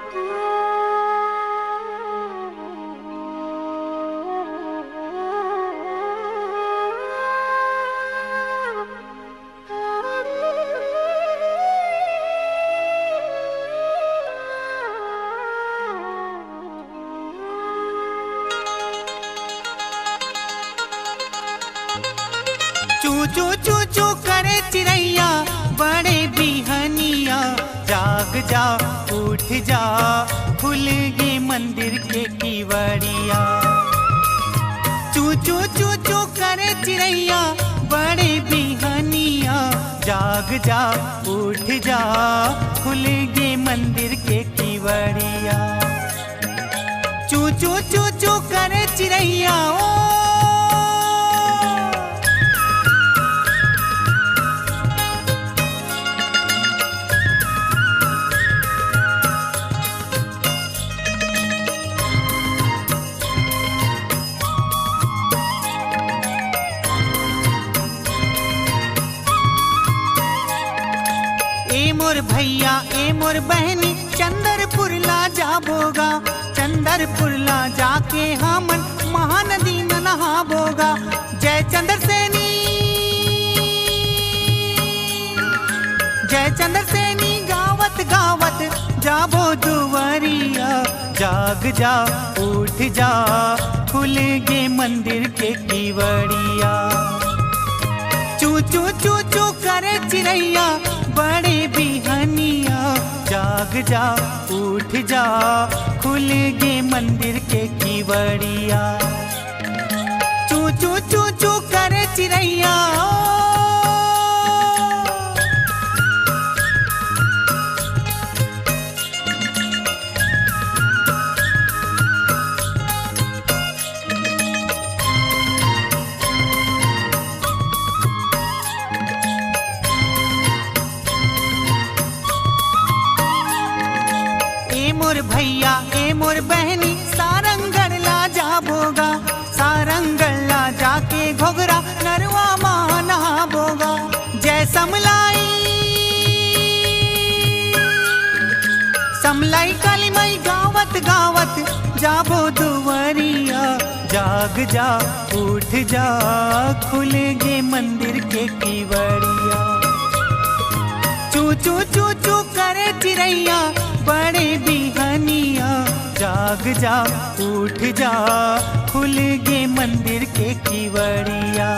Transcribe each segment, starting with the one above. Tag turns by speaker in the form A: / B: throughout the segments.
A: चू चू चू चू करे चिड़ैया बड़े बिहनिया, जाग जा उठ जा खुल गए मंदिर के किवड़िया। चू चू चू चू करे चिड़ैया बड़े बिहनिया, जाग जा उठ जा खुल गए मंदिर के किवड़िया। चू चू चू चू करे चिड़ैया ओ मोर भैया ए मोर बहनी चंदरपुर ला जाबोगा, चंदरपुर ला जाके हमन महानदी में नहाबोगा। जय चंद्र सेनी, जय चंद्र सेनी गावत गावत जाबो दुवरिया। जाग जा उठ जा खुल गए मंदिर के किवड़िया। चू चू चू चू करे चिड़ैया बड़े बिहनिया, जाग जा उठ जा खुल गए मंदिर के किवड़िया। चू चू चू चू करे चिड़ैया मोर भैया ए मोर बहनी सारंगढ़ ला जाबोगा, सारंगढ़ ला जाके घोघरा नरवा माँ नहाबोगा। जय समलाई, समलाई काली माई गावत गावत जाबो दुवरिया। जाग जा उठ जा खुल गए मंदिर के किवड़िया। चू चू चू चू करे चिड़ैया बड़े बिहनिया, जाग जा उठ जा खुल गए मंदिर के किवड़िया।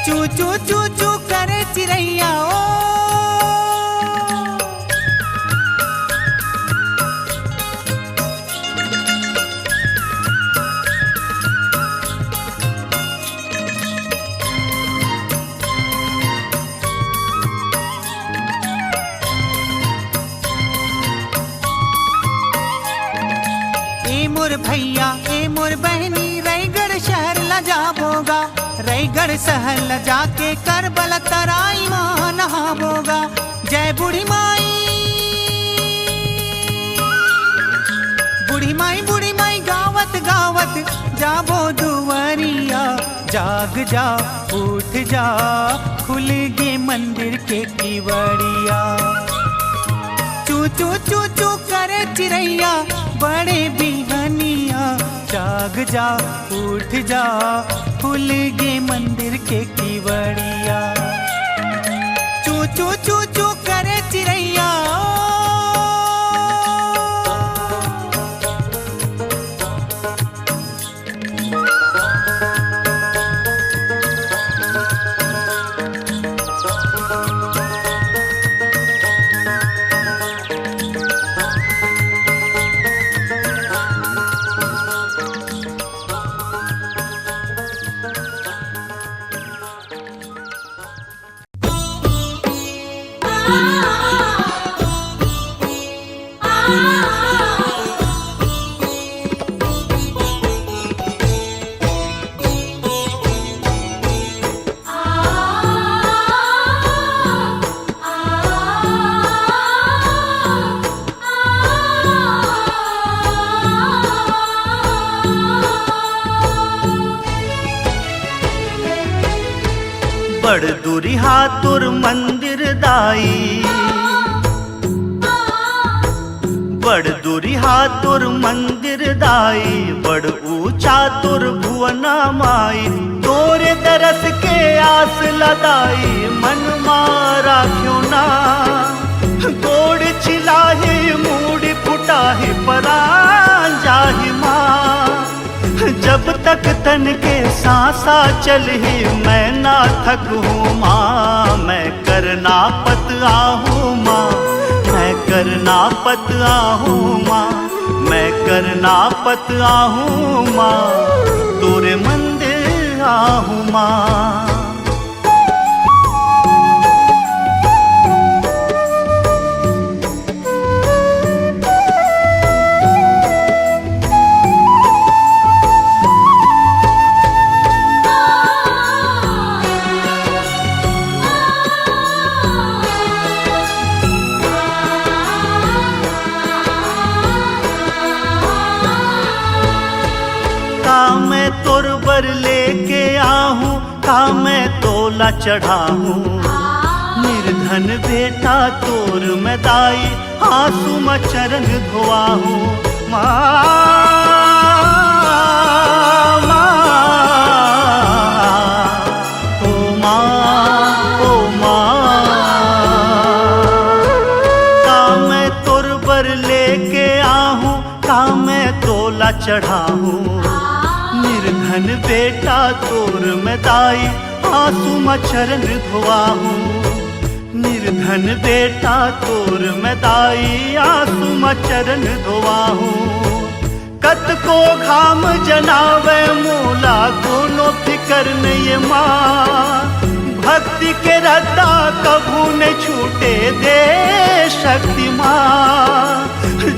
A: चू चू चू चू करे चिड़ैया ओ मोर भैया ए मोर बहनी रायगढ़ शहर ला जाबोगा, रायगढ़ शहर ला जाके करबला तराई माँ नहाबोगा। जय बूढ़ी माई, बूढ़ी माई गावत गावत जाबो दुवरिया। जाग जा उठ जा खुल गए मंदिर के किवड़िया। चू चू चू चू करे चिड़ैया बड़े बिहनिया, जाग जा उठ जा खुल गए मंदिर के किवड़िया। चू चू चू चू करे चिड़ैया
B: बड़ दुरिहा तुर मंदिर दाई, बड़ दुरिहा तुर मंदिर दाई, बड़ ऊंचा तुर भुवना माई। तोरे दरस के आस लदाई, मन मारा क्यों ना। गोड़ छिलाही मूड़ी फुटाही, परान जाही माँ। जब तक तन के सांसा चलही, मैं ना थकूं माँ। मैं करना पत आहूँ माँ, मैं करना पत आहूँ माँ। मैं करना पत आहूँ माँ, तोरे मंदिर आहूँ माँ। मैं तोर बर लेके आहूँ, का मैं तोला चढ़ाऊँ। निर्धन बेटा तोर मैं दाई, आंसू में चरण धोआहूँ। माँ माँ ओ माँ ओ माँ। का मैं तोर बर लेके आहूँ, का मैं तोला चढ़ाऊँ। निर्धन बेटा तोर मैं दाई, आंसू में चरण धोआहूँ। निर्धन बेटा तोर मैं दाई, आंसू में चरण धोआहूँ। कत को घाम जनावे मोला, कोनो फिकर नहीं माँ। भक्ति के रद्दा कभू न छूटे दे शक्ति माँ।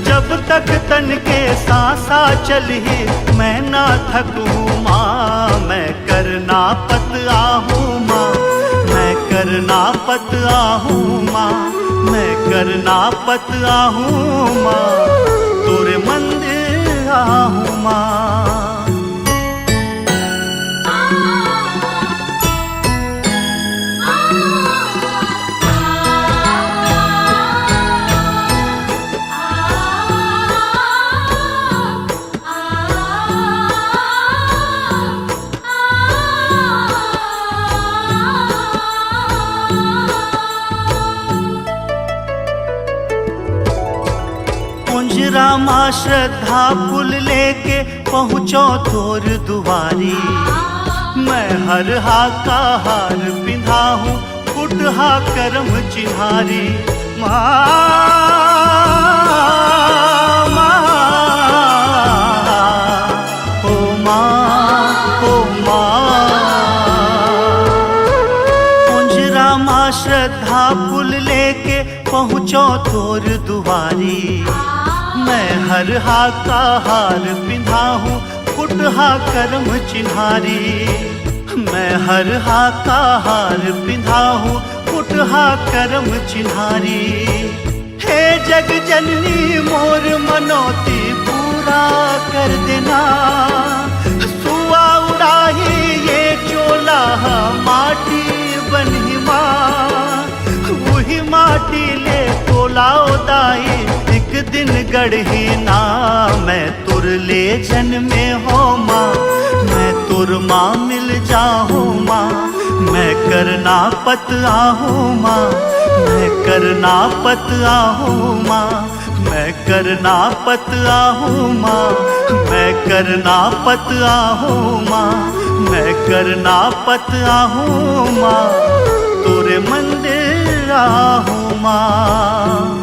B: जब तक तन के सांसा चलही, मैं ना थकूं माँ। मैं करना पत आहूँ माँ, मैं करना पत आहूँ माँ। मैं करना पत आहूँ माँ, तोरे मंदिर आहूँ माँ। रामा श्रद्धा फूल लेके पहुँचो तोर दुआरी। मैं हर हा का हार पिंधाहूँ, कुटहा करम चिन्हारी। माँ माँ ओ माँ ओ माँ। कुंजरा माँ श्रद्धा फूल लेके पहुँचो तोर दुआरी। मैं हर हा का हार पिंधाहूँ, कुटहा करम चिन्हारी। मैं हर हा का हार पिंधाहूँ, कुटहा करम चिन्हारी। हे जग जननी मोर मनोती पूरा कर देना। सुआ उड़ाही ये चोला माटी बनही माँ। वही माटी ले तोला उदाई, एक दिन गढ़ही ना। मैं तुर ले जन्मे हो माँ, मैं तुर माँ मिल जाहूँ माँ। मैं करना पत आहूँ माँ, मैं करना पत आहूँ माँ। मैं करना पत आहूँ माँ, मैं करना पत आहूँ माँ। मैं करना पत आहूँ माँ, तोरे मंदिर आहूँ माँ।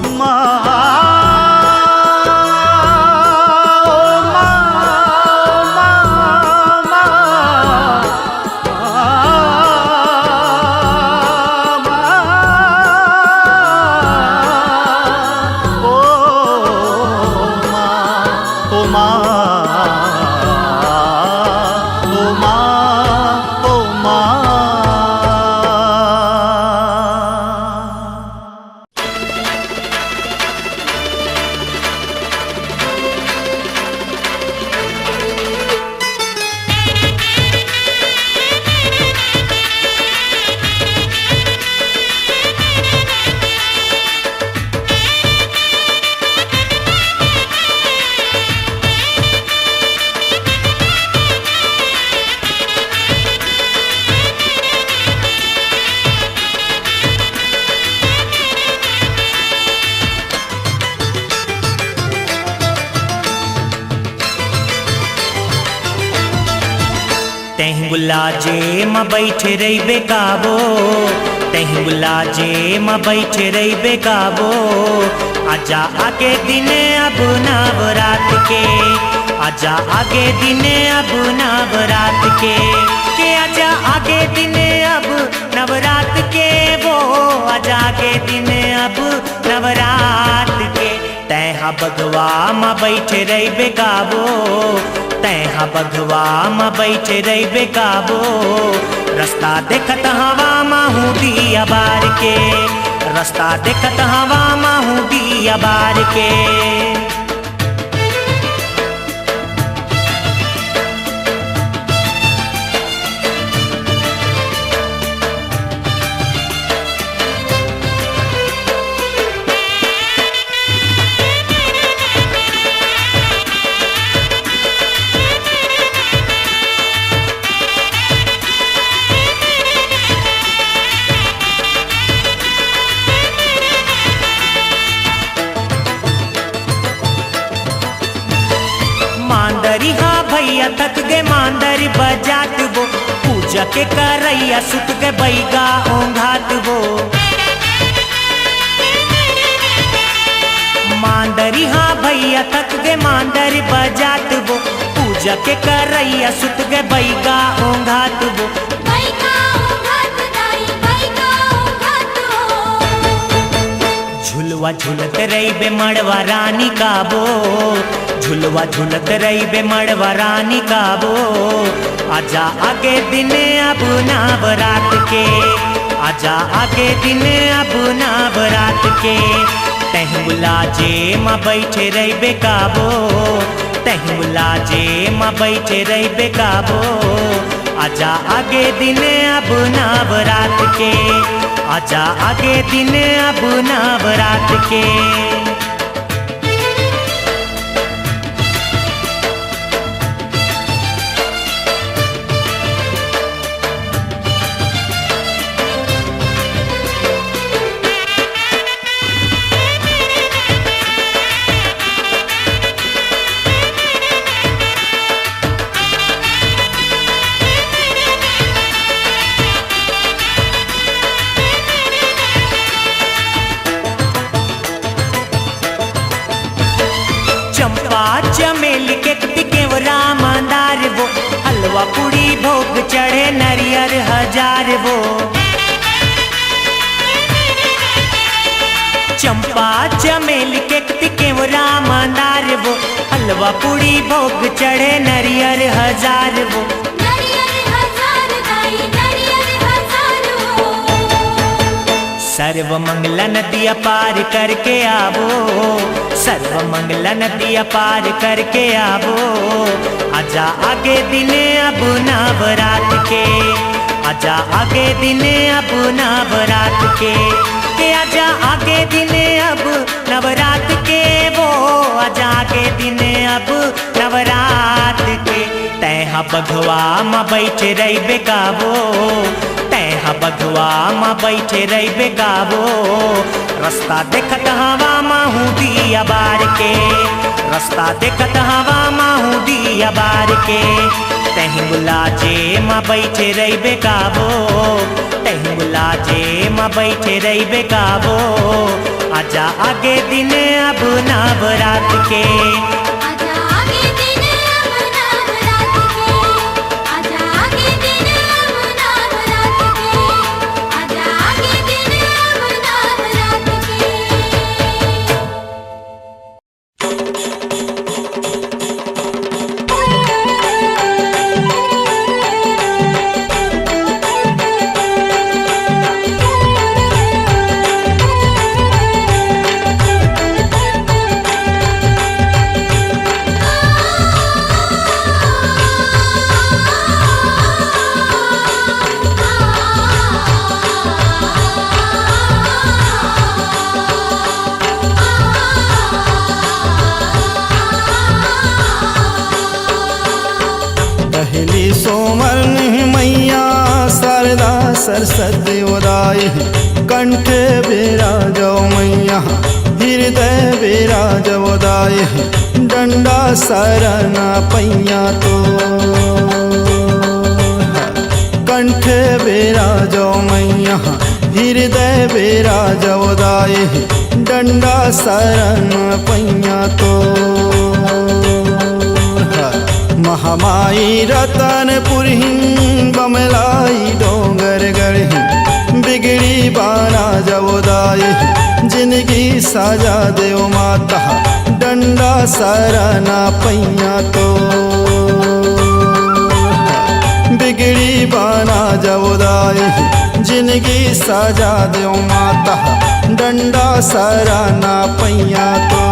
C: तहिंगुला जे म बैठे रही बेकाबो, तहिंगुला जे म बैठे रही बेकाबो। आजा आगे दिने अब नवरात के, आजा आगे दिने अब नवरात के, आजा आगे दिने अब नवरात के, वो आजा आगे दिने अब नवरात के। तैहा बगवा म बैठे रही बेकाबो, तैहा बगवा म बैठे रही बेकाबो। रास्ता देखत हवा माहू दिया बार के, रास्ता देखत हवा माहू दिया बार के। मांदरी हाँ भैया थक गे मांदरी बजात वो, पूजा के करैया सुत गे बैगा ओंघात वो। मांदरी हाँ भैया थक गे मांदरी बजात वो, पूजा के करैया सुत गे बैगा ओंघात वो। झुलवा झुलत रही बे मड़वा रानी काबो, झुलवा झुलत रही बे मड़वा रानी काबो। आजा आगे दिने अब नवरात के, आजा आगे दिने अब नवरात के। तहिंगुला जे म बैठे रही बेकाबो, तहिंगुला जे म बैठे रही बेकाबो। आजा आगे दिने अब नवरात के, आजा आगे दिने अब नवरात के। चंपा चमेली के केवरा मंदार वो, हलवा पूड़ी भोग चढ़े नरियर हजार वो। चंपा चमेली के केवरा मंदार वो, हलवा पूड़ी भोग चढ़े नरियर हजार वो। सर्व मंगला नदिया पार करके आवो, सर्व मंगला नदिया पार करके आवो। आजा आगे दिने अब नवरात के, आजा आगे दिने अब नवरात के, आजा आगे दिने अब नवरात के, वो आजा आगे दिने अब नवरात के। तैहा बघवा म बैठे रही बेकाबो, तैहा बघवा म बैठे रही बेकाबो। रास्ता देखत हवा माहू दिया बार के, रास्ता देखत हवा माहू दिया बार के। तहिंगुला जे म बैठे रही बेकाबो, तहिंगुला जे म बैठे रही बेकाबो। आजा आगे दिने अब नवरात के,
D: सरस्वती उदाई कंठे विराजो मैया, हृदय विराजो उदाई डंडा शरण पैया तो। कंठे विराजो मैया हृदय विराजो दाई डंडा शरण पैया तो महामाई रतनपुरहीन बमलाई डोंगर गढ़ी बिगड़ी बाना जवोदाई जिंदगी साजा देव माता डंडा सरना पैया तो बिगड़ी बाना जवोदाई जिंदगी साजा देव माता डंडा सरना पैया तो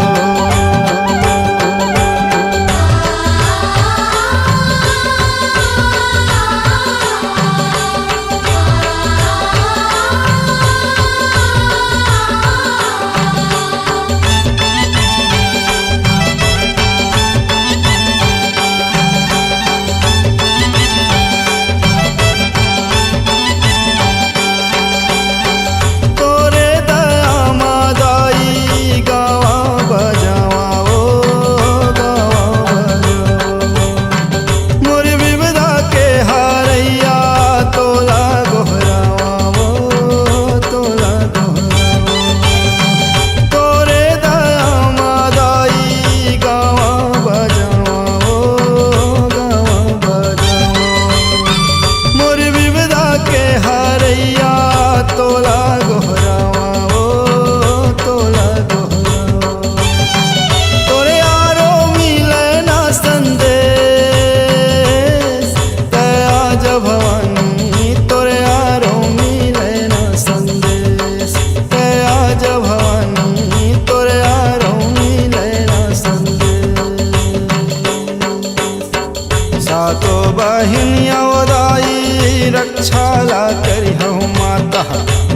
D: सातो बहिनिया दाई रक्षा ला करी हूँ माता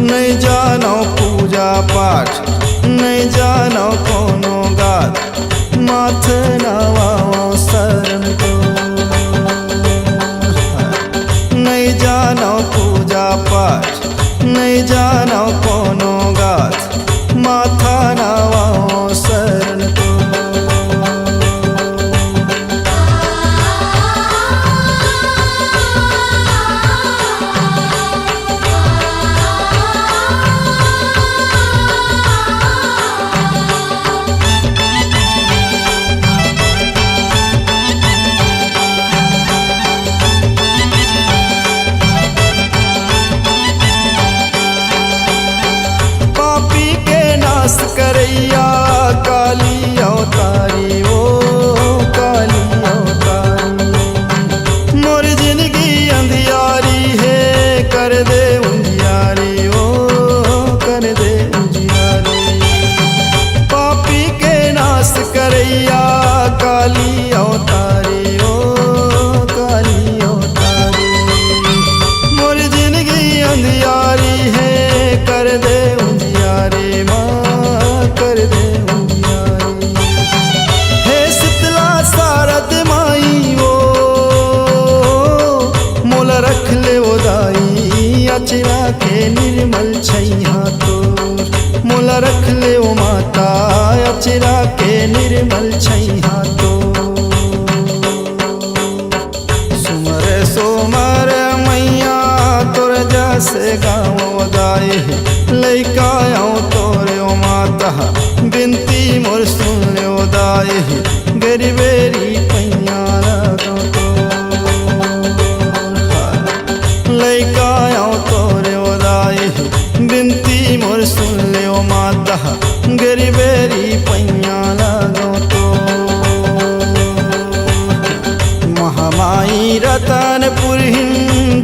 D: नहीं जानो पूजा पाठ नहीं जानो कोनो गात माथ नवाओ शरण को नहीं जानो पूजा पाठ नहीं जानो कोनो गात माथा नवाओ शरण को करैया काली अवतारी ओ काली अवतारी मोर जिंदगी अंधियारी है कर दे उजियारी ओ कर दे उजियारी पापी के नाश करैया काली अवतारी ओ काली अवतारी मोर जिंदगी अंधियारी है कर दे उजियारी माँ कर दे उजियारी हे शीतला शारद माई ओ मोला रख ले ओ दाई अचरा के निर्मल छैया तोर मोला रख ले ओ माता अचरा के निर्मल छैया तो सुमर सोमर मैया तोर जैसे गाँव दाई लैका तोरे ओ माता बिनती मोर सुन लो दाई गरीबेरी पैया लगो तो लैका तोरे ओ दाई बिनती मोर सुन लो माता गरीबेरी पैया लगो तो महामाई रतनपुरहीन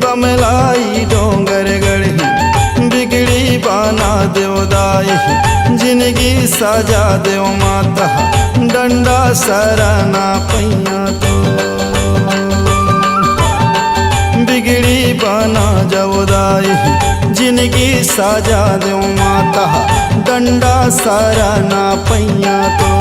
D: बमलाई डोंगर गढ़ी बिगड़ी बाना देव दाई जिंदगी साजा देव माता डंडा सरना पैया तो बिगड़ी बाना जव दाई जिंदगी साजा देव माता डंडा सरना पैया तो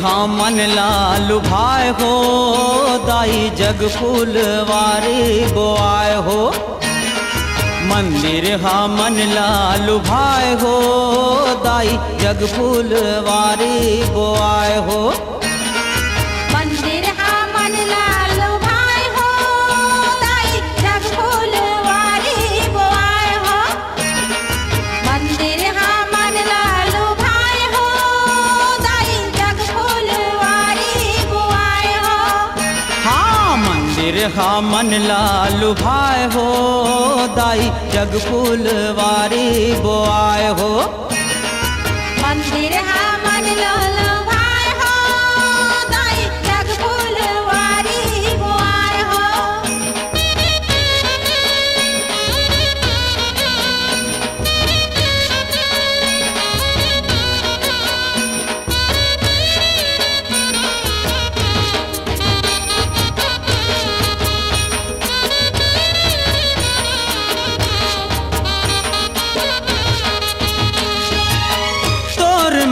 E: हाँ मन लालू भाई हो, दाई जग फूलवारी बोआए हो। मंदिर हाँ मन लालू भाई हो, दाई जग फूलवारी बोआए हो।
F: मंदिर हाँ मन लालू भाई हो, दाई जग फूलवारी बोआए हो। मंदिर हाँ मन लालू भाई हो, दाई जग फूलवारी बोआए हो।
E: हाँ मंदिर हाँ मन लालू भाई हो, दाई जग फूलवारी बोआए हो।
F: मंदिर हाँ मन लालू भाई हो, दाई जग फूलवारी बोआए हो।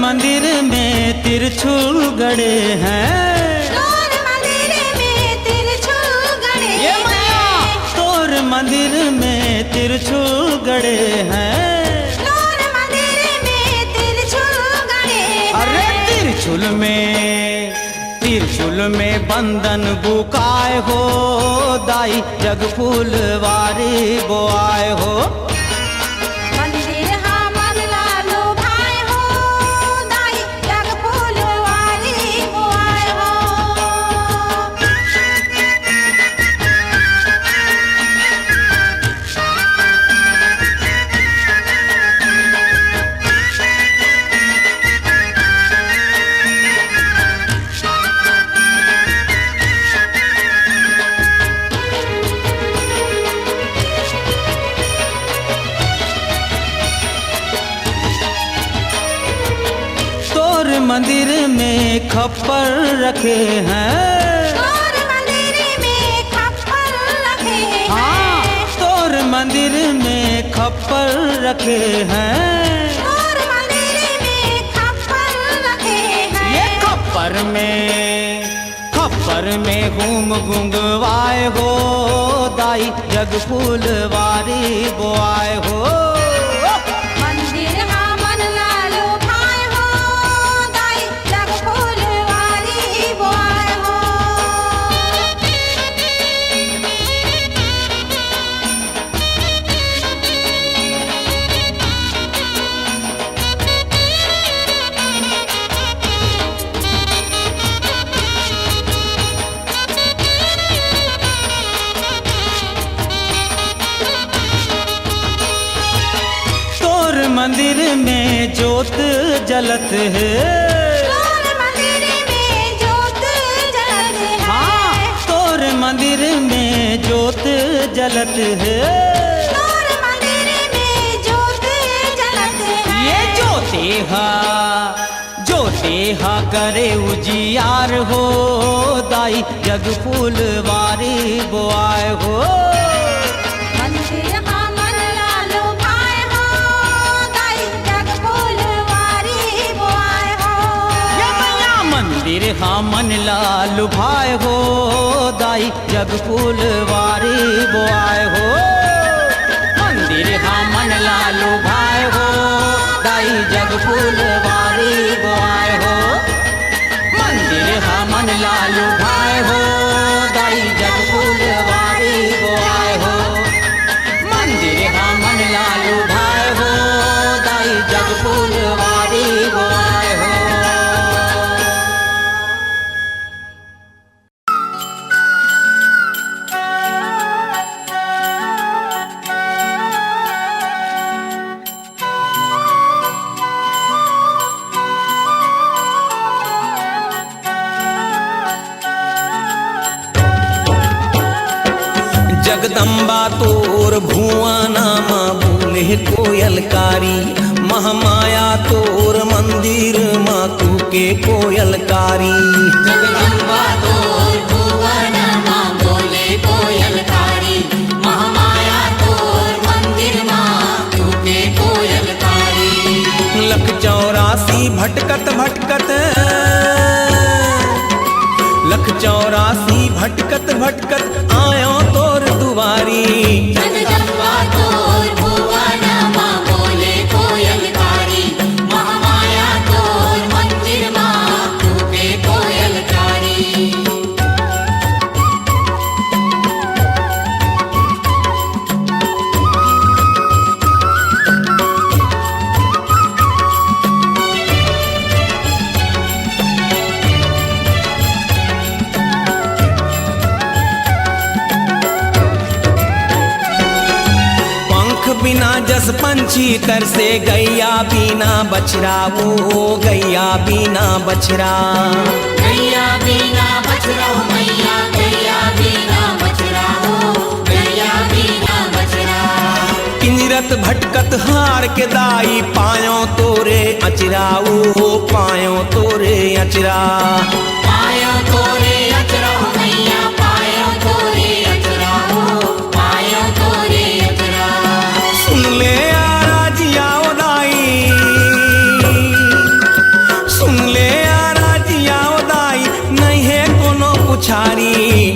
E: मंदिर में तिरछुल गड़े हैं,
F: तोर मंदिर में तिरछुल गड़े हैं।
E: तोर मंदिर में तिरछुल गड़े हैं।
F: तोर मंदिर में तिरछुल गड़े हैं।
E: अरे तिरछुल में बंधन बुकाए हो, दाई जग फूलवारी बोआए हो।
F: मंदिर हाँ मन लालू भाई हो, दाई जग फूलवारी बोआए हो।
E: तोर मंदिर में खप्पर रखे हैं।
F: तोर मंदिर में खप्पर रखे हैं।
E: हाँ तोर मंदिर में खप्पर रखे हैं।
F: तोर मंदिर में खप्पर रखे हैं।
E: ये खप्पर में घूम गुंगवाए हो, दाई जग फूलवारी बोआए हो।
F: मंदिर हाँ मन लालू भाई हो, दाई जग फूलवारी बोआए हो।
E: तोर मंदिर में जोत जलत है।
F: तोर मंदिर में जोत जलत है।
E: हाँ तोर मंदिर में जोत जलत है।
F: तोर मंदिर में जोत जलत है।
E: ये जोते हा करे उजियार हो, दाई जग फूलवारी बोआए हो।
F: मंदिर हाँ मन लालू भाई हो, दाई जग फूलवारी बोआए हो।
E: ये मैया मंदिर हाँ मन लालू भाई हो, दाई जग फूलवारी बोआए हो। मंदिर हाँ मन लालू भाई हो, दाई जग फूलवारी बोआए हो। मंदिर हाँ मन लालू भाई हो, दाई जग फूलवारी बोआए हो। मंदिर हाँ मन लालू भाई हो, दाई जग फूलवारी बोआए हो।
G: जगदम्बा तोर भुआ नामा बोले कोयलकारी, महामाया तोर मंदिर माँ तू के कोयलकारी।
H: जगदम्बा तोर भुवन माँ बोले कोयलकारी, महामाया तोर मंदिर माँ तू के कोयलकारी।
G: लख 84 भटकत भटकत चौरासी भटकत भटकत आयो तोर दुआरी
H: जगदम्बा तोर भुवन माँ बोले कोयलकारी महामाया तोर मंदिर माँ कूके कोयलकारी
G: बिना जस पंछी तरसे गैया बिना बछड़ा वो गैया बिना बछड़ा
H: गैया बिना बछड़ा हो मैया गैया बिना बछड़ा हो गैया बिना बछड़ा
G: किंजरत भटकत हार के दाई पायो तोरे अचरा वो पायो तोरे अचरा
H: पायो तोरे अचरा हो मैया पायो तोरे अचरा हो पायो तोरे अचरा
G: सुन ले आराजिया ओदाई सुन ले आराजिया ओदाई नहीं है कोनो पुछारी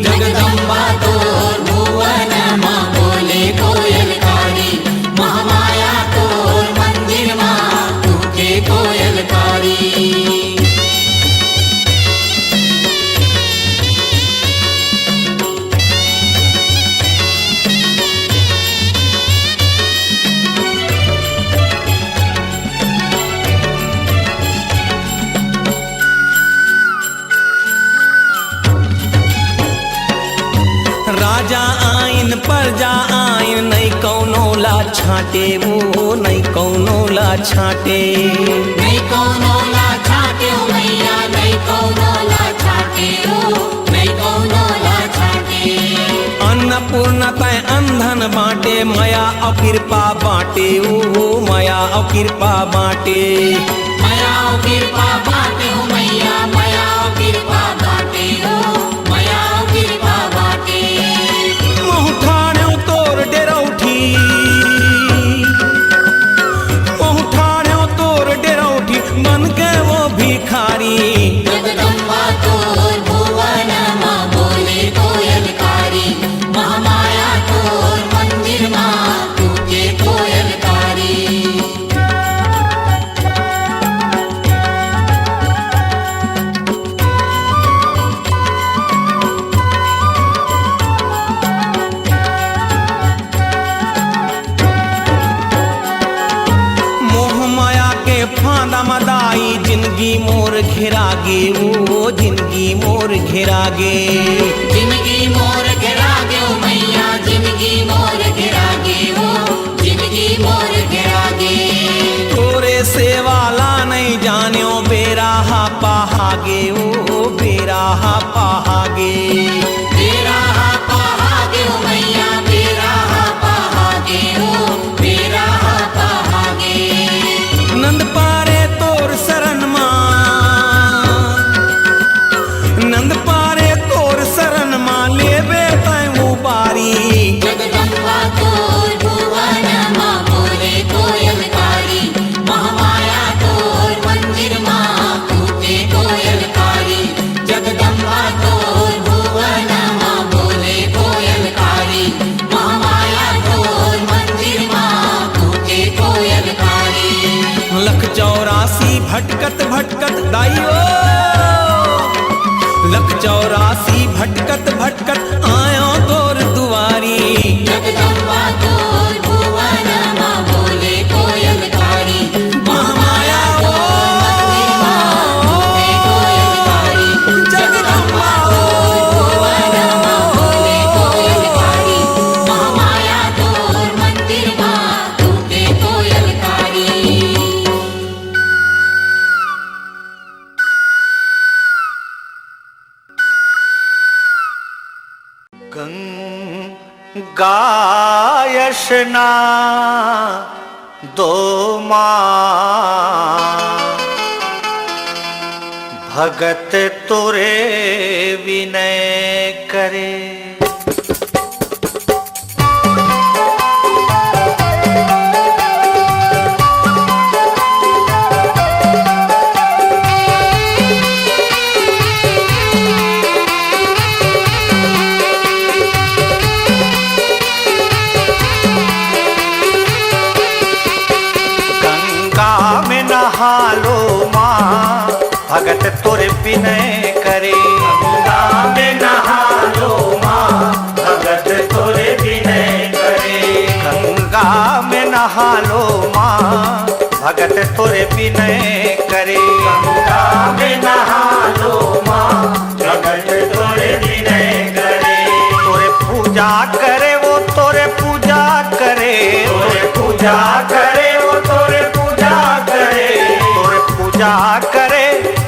H: जगदम्बा तोर भुवन माँ बोले कोयलकारी महामाया तोर मंदिर माँ कूके कोयलकारी
G: राजा आइन प्रजा आइन नहीं कौनो ला छाटे वो नहीं कौनो ला छाटे
H: नहीं कोनो ला छाटे हो मैया नहीं कोनो ला छाटे हो नहीं कोनो ला छाटे
G: अन्नपूर्णा तय अंधन बाटे मया और कृपा बाटे ओ मया और कृपा बाटे
H: मया कृपा बाटे हो मैया मया कृपा बाटे हो मया कृपा बाटे
G: मोह ठाणे तोर डेरौठी मोह ठाणे तोर डेरौठी बन के वो भिखारी
H: जगदम्बा तोर भुवन माँ बोले कोयलकारी महामाया तोर मंदिर माँ कूके कोयलकारी
G: मोह माया के फांदा मदाई जिंदगी मोर घेरागे वो जिंदगी मोर घेरागे
H: जिंदगी मोर घेरागे हो मैया जिंदगी मोर घेरागे हो जिंदगी मोर घेरागे
G: तोरे सेवाला नहीं जान्यो बेराहा पहागे ओ बेराहा पहागे
H: बेराहा पहागे हो मैया बेराहा पहागे हो बेराहा पहागे
G: नंद पारे तोर शरण माँ नंद पारे तोर शरण माँ लेबे तय उबारी
H: जगदम्बा तोर भुवन माँ बोले कोयलकारी महामाया तोर मंदिर माँ कूके कोयलकारी जगदम्बा तोर भुवन माँ बोले कोयलकारी महामाया तोर मंदिर माँ कूके कोयलकारी
G: लख चौरासी भटकत भटकत दाइयो लख चौरासी भटकत भटकत आयो तोर दुआरी
H: जगदम्बा तोर भुवन माँ बोले कोयलकारी महामाया तोर मंदिर माँ कूके कोयलकारी जगदम्बा तोर भुवन माँ बोले कोयलकारी महामाया तोर मंदिर माँ कूके कोयलकारी
B: गायशना दो माँ भगत तुरे विनय करे तोरे विनय करे। गंगा में नहा लो माँ भगत तोरे विनय करे। गंगा में नहा लो माँ भगत तोरे विनय करे। गंगा में नहा लो माँ भगत तोरे विनय करे। तोरे पूजा करे वो तोरे पूजा करे। तोरे पूजा करे वो तोरे पूजा करे। तोरे पूजा करे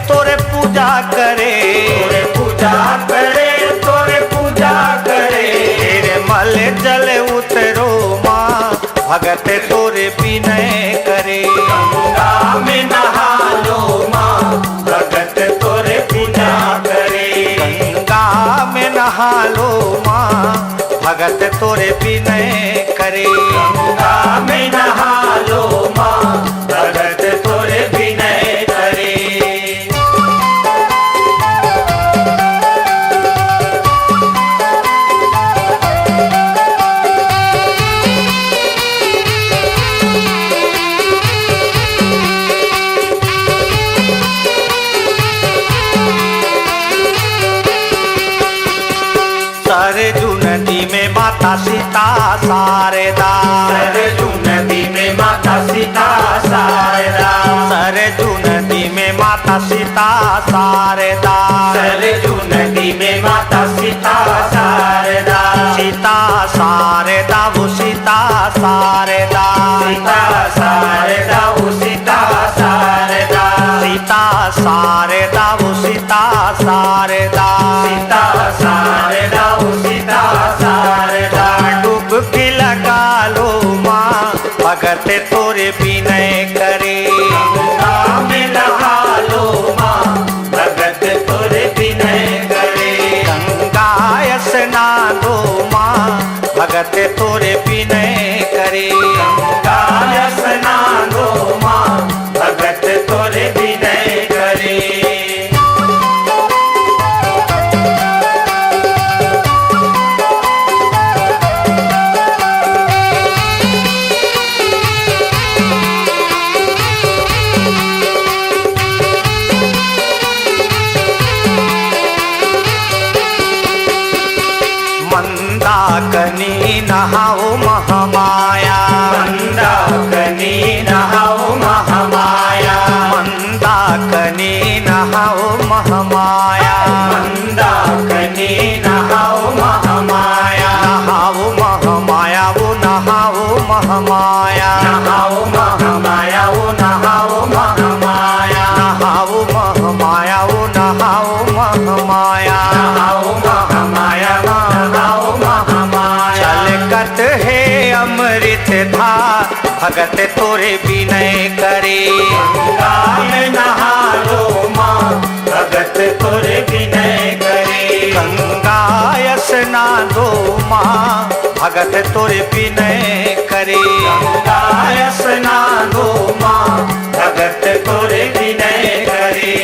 B: तोरे पूजा करे। तोरे पूजा करे तोरे पूजा करे। तेरे मल जल उतरो माँ भगत तोरे विनय करे। गंगा में नहा लो माँ भगत तोरे पूजा करे। गंगा में नहा लो माँ भगत तोरे विनय करे। गंगा में नहा लो माँ भगत तोरे विनय करे। सरजू नदी में माता सीता शारदा। सरजू नदी में माता सीता शारदा। सरजू नदी में माता सीता शारदा। सरजू नदी में माता सीता शारदा। सीता शारदा वो सीता शारदा। सीता शारदा वो सीता शारदा। सीता शारदा वो सीता शारदा। सीता शारदा वो सीता शारदा। डुबकी लगा लो माँ भगत तोरे विनय करे। गंगा में नहा लो माँ भगत तोरे विनय करे। गंगा स्नान लो माँ भगत तोरे विनय करे। गंगा स्नान लो माँ भगत तोरे विनय करे। मंदाकिनी नहाओ महामाया। मंदाकिनी नहाओ महामाया। मंदाकिनी नहाओ महामाया। मंदाकिनी नहाओ महामाया। नहाओ महामाया वो नहाओ महामाया। नहाओ महामाया वो नहाओ महामाया। नहाओ महामाया वो नहाओ महामाया। नहाओ महामाया नहाओ महामाया। छलकत है अमृत धार भगत तोरे विनय करे। गंगा में नहा लो माँ भगत तोरे विनय करे। गंगा स्नान लो माँ भगत तोरे विनय करे। गंगा स्नान लो माँ भगत तोरे विनय करे।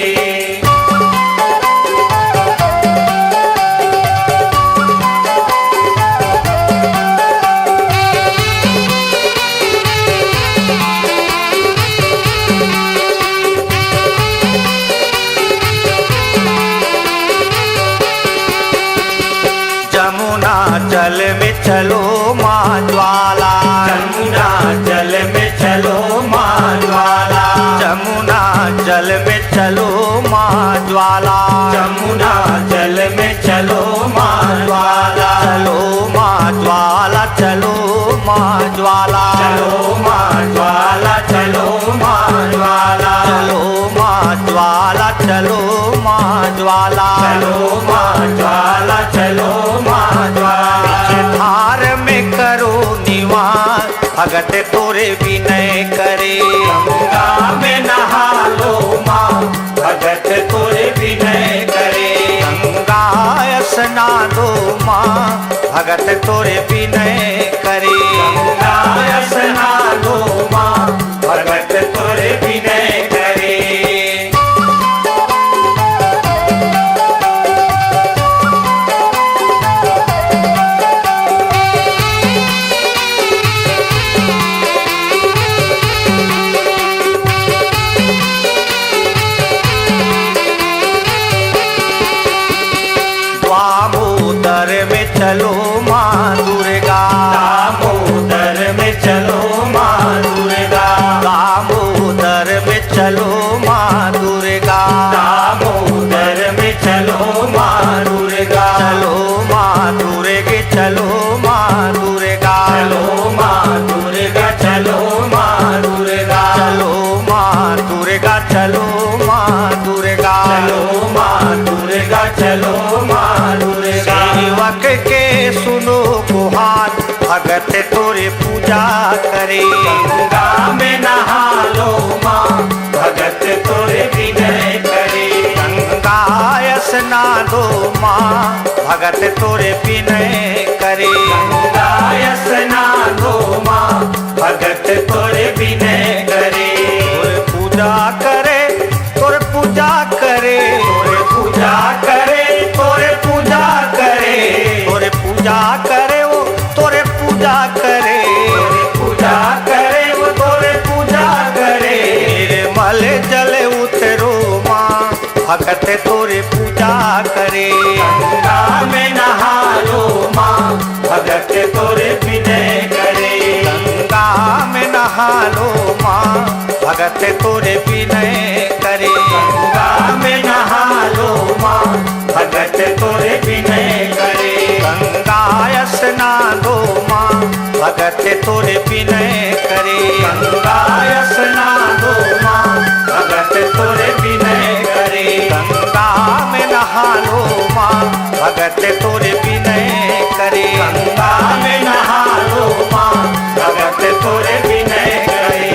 B: जमुना जल में चलो माँ ज्वाला। जमुना जल में चलो माँ ज्वाला। जमुना जल में चलो माँ ज्वाला। जमुना जल में चलो माँ ज्वाला। चलो माँ ज्वाला चलो माँ ज्वाला। चलो माँ ज्वाला चलो माँ ज्वाला। चलो माँ ज्वाला चलो माँ ज्वाला। चलो माँ ज्वाला चलो माँ ज्वाला। धार में करो निवास भगत तोरे विनय करे। गंगा में नहा लो माँ भगत तोरे विनय करे। गंगा स्नान लो माँ भगत तोरे विनय करे। गंगा स्नान लो माँ भगत तोरे विनय करे। चलो माँ दुर्गा। सेवक के सुनो गुहार भगत तोरे पूजा करे। गंगा में नहा लो माँ भगत तोरे विनय करे। गंगा स्नान दो माँ भगत तोरे विनय करे। गंगा स्नान दो माँ भगत तोरे विनय करे। तोरे पूजा करे तोरे पूजा करे। तोरे पूजा करे तोरे पूजा करे। तोरे पूजा करे वो तोरे पूजा करे। तोरे पूजा करे वो तोरे पूजा करे। निर्मल जल उतरो माँ भगत तोरे पूजा करे। गंगा में नहा लो माँ भगत तोरे विनय करे। गंगा में नहा लो माँ भगत तोरे विनय करे। गंगा में नहा लो माँ भगत तोरे विनय करे। गंगा स्नान दो माँ भगत तोरे विनय करे। गंगा स्नान दो माँ भगत तोरे विनय करे। गंगा में नहा लो माँ भगत तोरे विनय करे। गंगा में नहा लो माँ भगत तोरे विनय करे।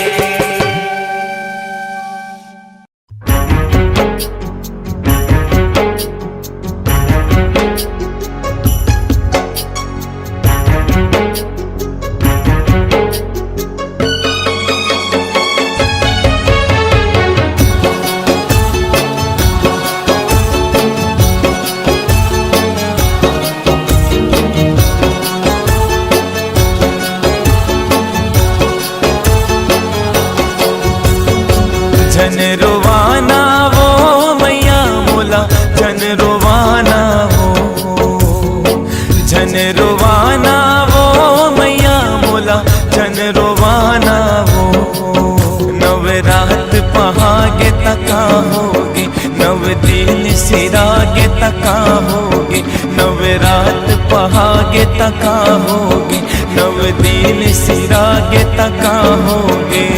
I: जन रोवाना वो मैया मोला जन रोवाना वो। जन रोवाना वो मैया मोला जन रोवाना वो। नवरात पहागे तका होगे नव दिन सिरागे तका होगे। नवरात पहागे तका होगे नव दिन सिरागे तका होगे।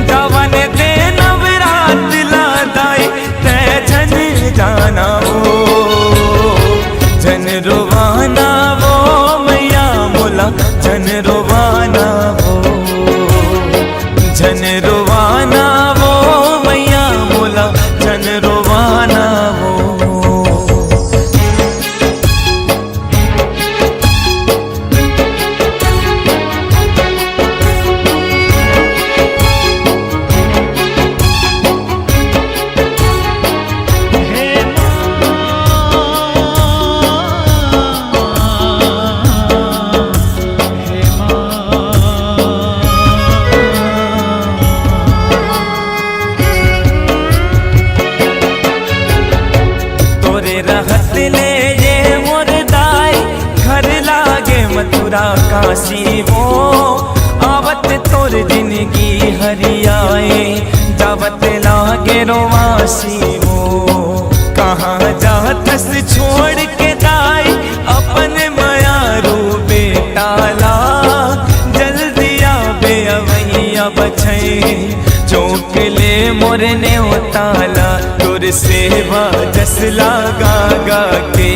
I: जवन दे नवरात लादाई तै जन जाना वो। जन रोवाना वो मैया मोला जन रोवाना वो। जन रोवाना वो मैया मोला जन रोवाना वो। काशी वो आवत तोर जिंदगी हरियाए जावत लागे रोवासी वो। कहाँ जातस छोड़ के दाई अपन मयारू बेटाला। जल्दी आबे अवैया बछई चौक ले मोरने उताला। तोर सेवा जस लागा गा के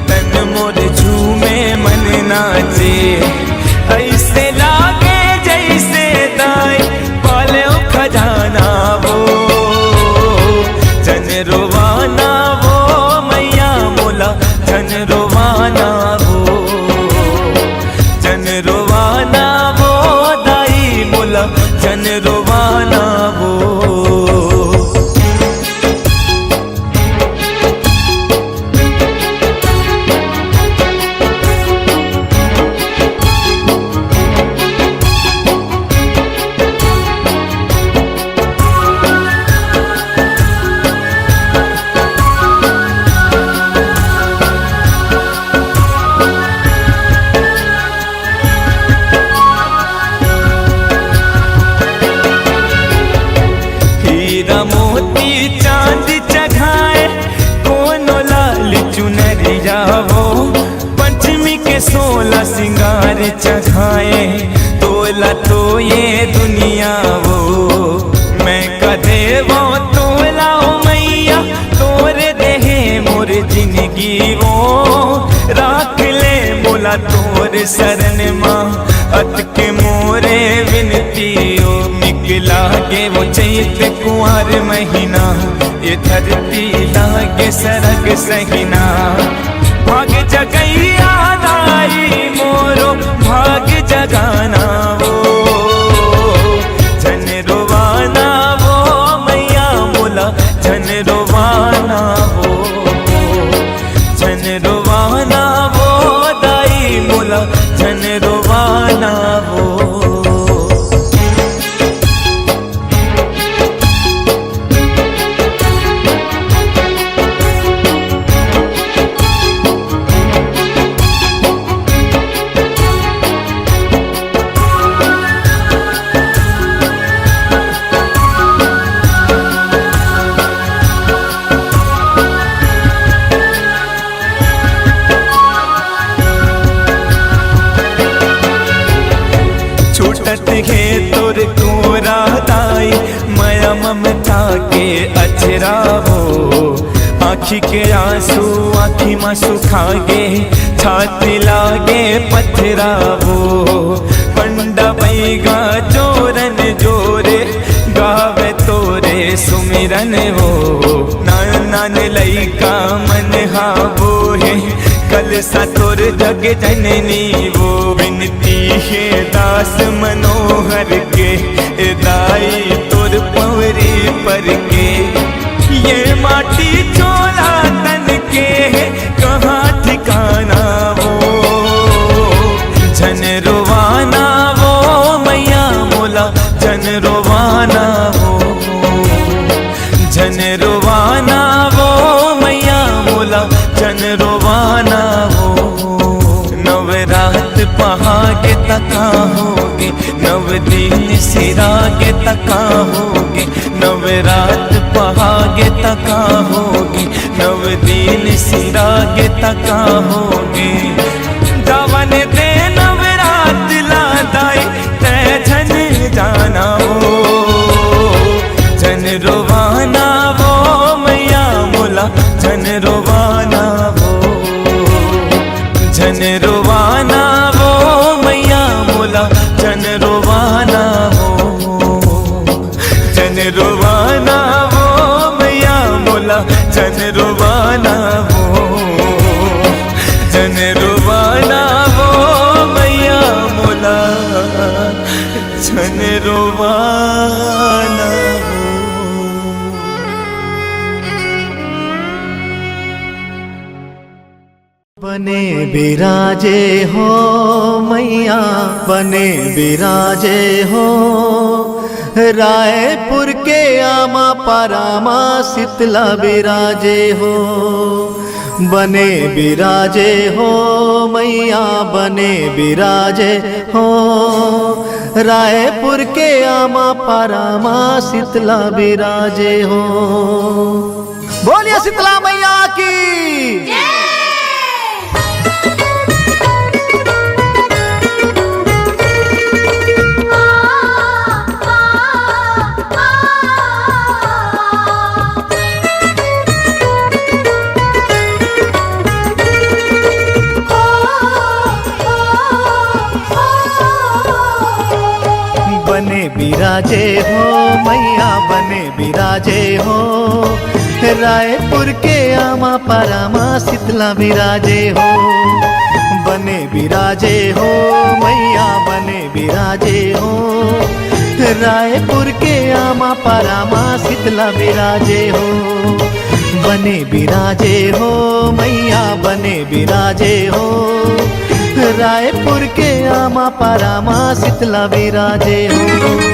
I: तन मोर झूमे मन नाचे। ऐसे लागे जैसे दाई पाले खजाना वो। जन रोवाना वो मैया मोला जन रोवाना वो। जन रोवाना वो दाई मोला जन रोवाना वो। सोला सिंगार चढ़ाए तोला तो ये दुनिया वो। मैं कदे वो तोला मैया तोरे देहे मोर जिन जिंदगी वो राख ले मोला तोर शरण माँ अत के मोरे विनतियो निकला गे वो चैत कुंवर महीना ये धरती लागे सरग सहीना भाग जगैया नाई मोरो भाग जगाना वो जन रोवाना वो मैया मोला जन रोवाना वो जन रोवाना वो दाई मोला जन रोवाना वो छूटत है तोर कोरा दाई माया ममता के अचरा हो आँखी के आंसू आँखी में सुखागे छाती लागे पथरा हो पंडा बैगा जोरन जोरे गावे तोरे सुमिरन हो नान नान लइका मन हाबो है कल सा तोर जग जननी वो विनती है दास मनोहर के दाई तोर पवरी पर के ये माटी चोला तन के कहाँ ठिकाना वो जन रोवाना वो मैया मोला जन रोवाना वो जन रोवाना वो मैया मोला जन रोवाना वो नवरात पहागे तका होगे नव दिन सिरागे तका होगे नवरात पहागे तका होगे नव दिन सिरागे तका होगे जवन दे नवरात लादाई तै जन जाना वो जन रोवाना वो मैया मोला जन रोवाना वो जन रोवाना वो मैया मोला जन रोवाना वो जन रोवाना वो मैया मोला जन रोवाना वो जन रोवाना वो मैया मोला जन रोवाना
D: बने बिराजे हो मैया बने बिराजे हो रायपुर के आमा परामा शीतला बिराजे हो बने बिराजे हो मैया बने बिराजे हो रायपुर के आमा परामा शीतला बिराजे हो। बोलिए शीतला मैया की बने बिराजे हो मैया बने बिराजे हो रायपुर के आमा परामा शीतला बिराजे हो बने बिराजे हो मैया बने बिराजे हो रायपुर के आमा परामा शीतला बिराजे हो बने बिराजे हो मैया बने बिराजे हो रायपुर के आमा परामा शीतला बिराजे हो।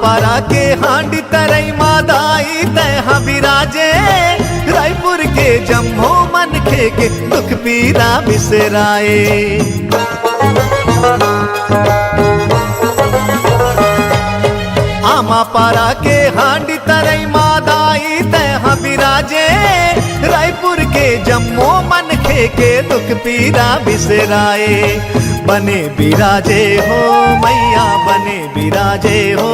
D: पारा के हांडी तरई मादाई तय बिराजे रायपुर के जम्मो मन के दुख पीरा बिसराए। आमा पारा के हांडी तरई मादाई तह बिराजे, रायपुर के जम्मो मन के दुख पीरा बिसराए। बने बिराजे हो मैया बने बिराजे हो,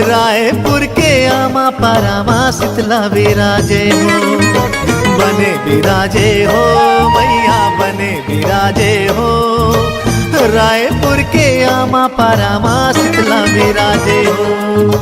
D: रायपुर के आमा पारा माँ शीतला बिराजे हो। बने बिराजे हो मैया बने बिराजे हो, रायपुर के आमा पारा माँ शीतला बिराजे हो।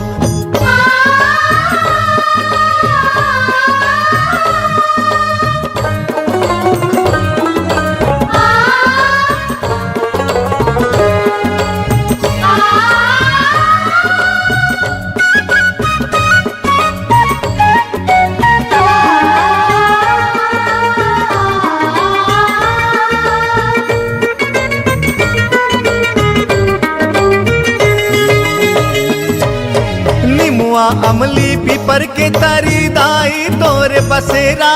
D: अमली पीपर के तरी दाई तोरे बसेरा,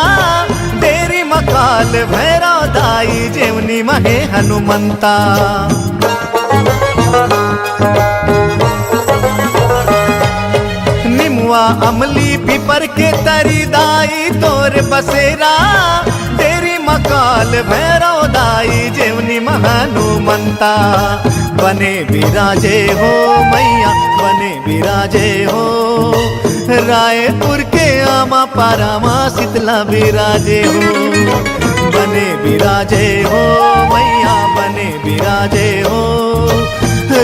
D: डेरी मकाल भैरव दाई जेवनी महे हनुमंता। निमुआ अमली पीपर के तरी दाई तोरे बसेरा, डेरी मकाल भैरव दाई जेवनी हनुमंता। बने बिराजे हो मैया बने बिराजे हो, रायपुर के आमा पारा माँ शीतला बिराजे हो। बने बिराजे हो मैया बने बिराजे हो,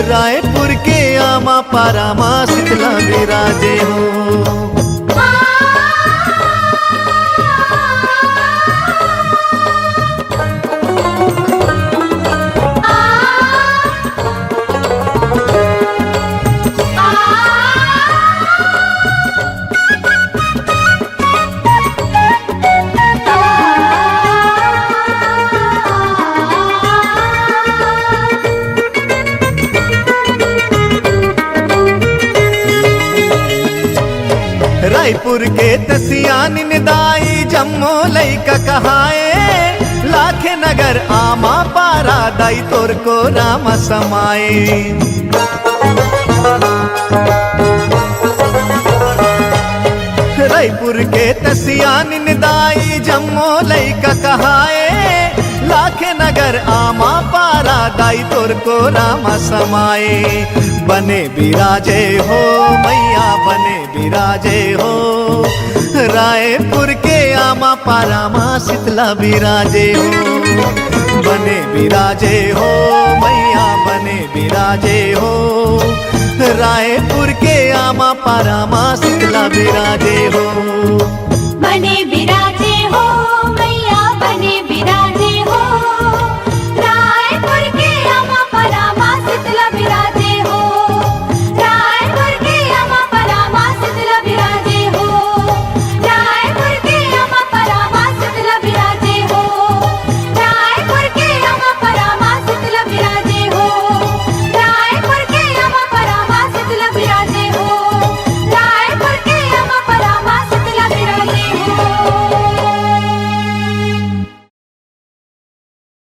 D: रायपुर के आमा पारा माँ शीतला बिराजे हो। रायपुर के तसियान निदाई जम्मो लैका कहाए, लाखे नगर आमा पारा दाई तोर को राम समाए। रायपुर के तसियान निदाई जम्मो लैका कहाए, लाखे नगर आमा पारा दाई तोर को राम समाए। बने बिराजे हो मैया बने बिराजे हो, रायपुर के आमा पारा माँ शीतला बिराजे हो। बने बिराजे हो मैया बने बिराजे हो, रायपुर के आमा पारा माँ शीतला बिराजे हो।
F: बने बिराजे